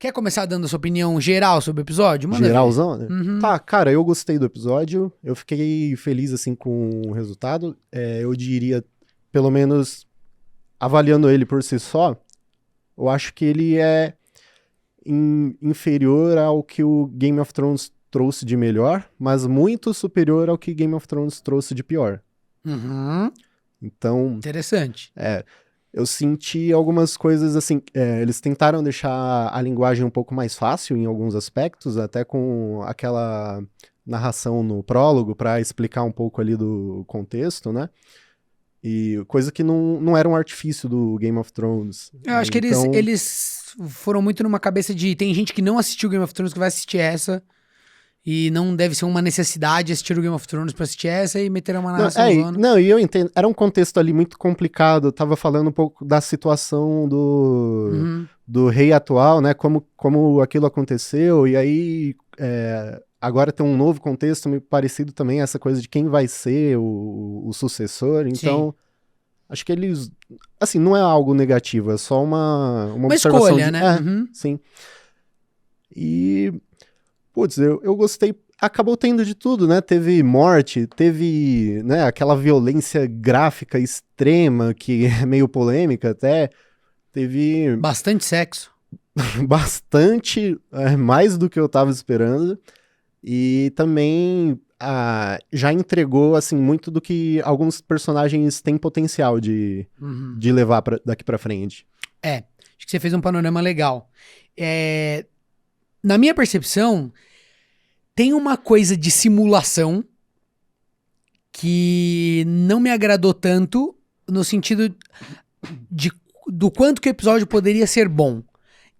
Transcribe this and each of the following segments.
Quer começar dando a sua opinião geral sobre o episódio? Manda Geralzão, né? Uhum. Tá, cara, eu gostei do episódio. Eu fiquei feliz, assim, com o resultado. Eu diria, pelo menos, avaliando ele por si só, eu acho que ele é inferior ao que o Game of Thrones trouxe de melhor, mas muito superior ao que Game of Thrones trouxe de pior. Uhum. Então, Interessante. eu senti algumas coisas assim, eles tentaram deixar a linguagem um pouco mais fácil em alguns aspectos, até com aquela narração no prólogo para explicar um pouco ali do contexto, né? E coisa que não era um artifício do Game of Thrones. Eu acho que Então, eles foram muito numa cabeça de... Tem gente que não assistiu Game of Thrones que vai assistir essa... E não deve ser uma necessidade assistir o Game of Thrones pra assistir essa e meter uma narração. Não, e eu entendo. Era um contexto ali muito complicado. Eu tava falando um pouco da situação do rei atual, né? Como aquilo aconteceu. E aí, agora tem um novo contexto meio parecido também, essa coisa de quem vai ser o sucessor. Então, acho que eles... Assim, não é algo negativo, é só uma observação escolha, né? Sim. E... Putz, eu gostei, acabou tendo de tudo, né? Teve morte, teve, né, aquela violência gráfica extrema, que é meio polêmica até, teve... Bastante sexo. Bastante, mais do que eu tava esperando, e também já entregou, assim, muito do que alguns personagens têm potencial de levar daqui pra frente. Acho que você fez um panorama legal. Na minha percepção, tem uma coisa de simulação que não me agradou tanto no sentido do quanto que o episódio poderia ser bom.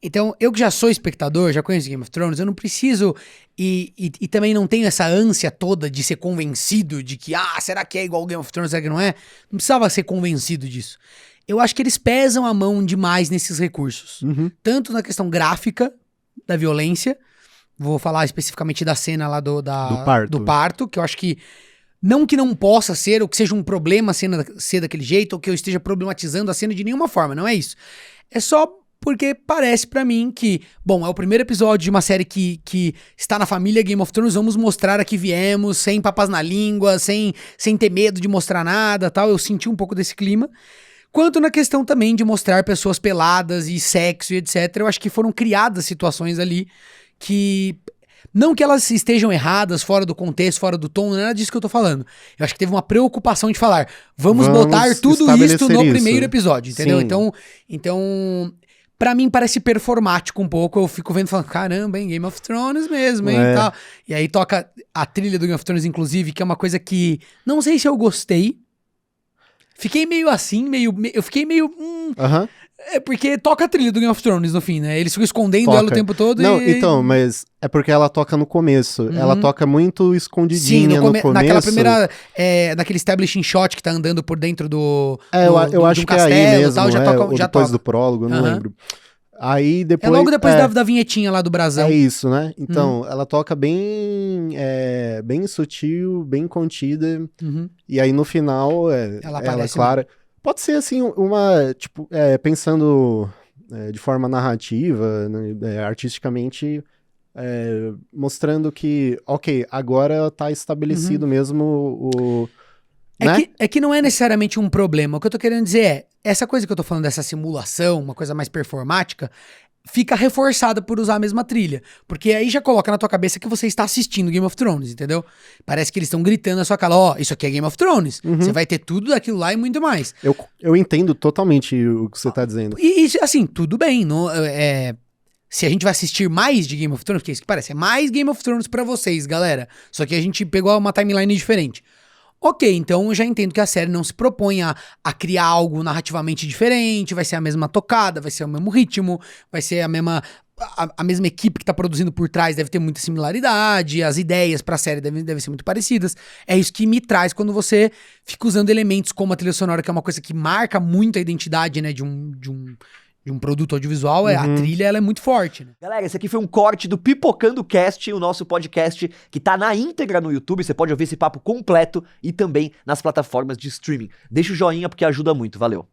Então, eu que já sou espectador, já conheço Game of Thrones, eu não preciso e também não tenho essa ânsia toda de ser convencido de que, será que é igual Game of Thrones, será que não é? Não precisava ser convencido disso. Eu acho que eles pesam a mão demais nesses recursos. Tanto na questão gráfica da violência, vou falar especificamente da cena lá do parto, que eu acho que não possa ser, ou que seja um problema a cena ser daquele jeito, ou que eu esteja problematizando a cena de nenhuma forma, não é isso. É só porque parece pra mim que, bom, é o primeiro episódio de uma série que está na família Game of Thrones, vamos mostrar a que viemos, sem papas na língua, sem ter medo de mostrar nada, tal. Eu senti um pouco desse clima. Quanto na questão também de mostrar pessoas peladas e sexo e etc. Eu acho que foram criadas situações ali que... Não que elas estejam erradas, fora do contexto, fora do tom, não é nada disso que eu tô falando. Eu acho que teve uma preocupação de falar, vamos botar tudo isso no primeiro episódio, entendeu? Então, pra mim parece performático um pouco, eu fico vendo e falando, caramba, hein, Game of Thrones mesmo, hein, tal. E aí toca a trilha do Game of Thrones, inclusive, que é uma coisa que, não sei se eu gostei, fiquei meio assim, eu fiquei meio... É porque toca a trilha do Game of Thrones no fim, né? Eles ficam escondendo ela o tempo todo. Não, então, mas é porque ela toca no começo. Ela toca muito escondidinha no começo. Naquela primeira, naquele establishing shot que tá andando por dentro do eu acho um que é castelo, aí mesmo, tal, já depois toca. do prólogo, não lembro. Aí depois... É logo depois da vinhetinha lá do brasão. É isso, né? Então, ela toca bem sutil, bem contida. E aí no final, ela é clara. Pode ser assim, tipo, pensando de forma narrativa, né, artisticamente, mostrando que, ok, agora tá estabelecido mesmo o... Né? É que não é necessariamente um problema. O que eu tô querendo dizer essa coisa que eu tô falando dessa simulação, uma coisa mais performática, fica reforçada por usar a mesma trilha. Porque aí já coloca na tua cabeça que você está assistindo Game of Thrones, entendeu? Parece que eles estão gritando na sua cara, isso aqui é Game of Thrones. Você vai ter tudo daquilo lá e muito mais. Eu entendo totalmente o que você tá dizendo. E assim, tudo bem. Se a gente vai assistir mais de Game of Thrones, porque isso que parece, é mais Game of Thrones pra vocês, galera. Só que a gente pegou uma timeline diferente. Ok, então eu já entendo que a série não se propõe a criar algo narrativamente diferente, vai ser a mesma tocada, vai ser o mesmo ritmo, vai ser a mesma equipe que tá produzindo por trás, deve ter muita similaridade, as ideias pra série devem ser muito parecidas. É isso que me traz quando você fica usando elementos como a trilha sonora, que é uma coisa que marca muito a identidade, né, de um produto audiovisual, a trilha ela é muito forte, né? Galera, esse aqui foi um corte do Pipocando Cast, o nosso podcast que tá na íntegra no YouTube, você pode ouvir esse papo completo e também nas plataformas de streaming. Deixa o joinha porque ajuda muito, valeu!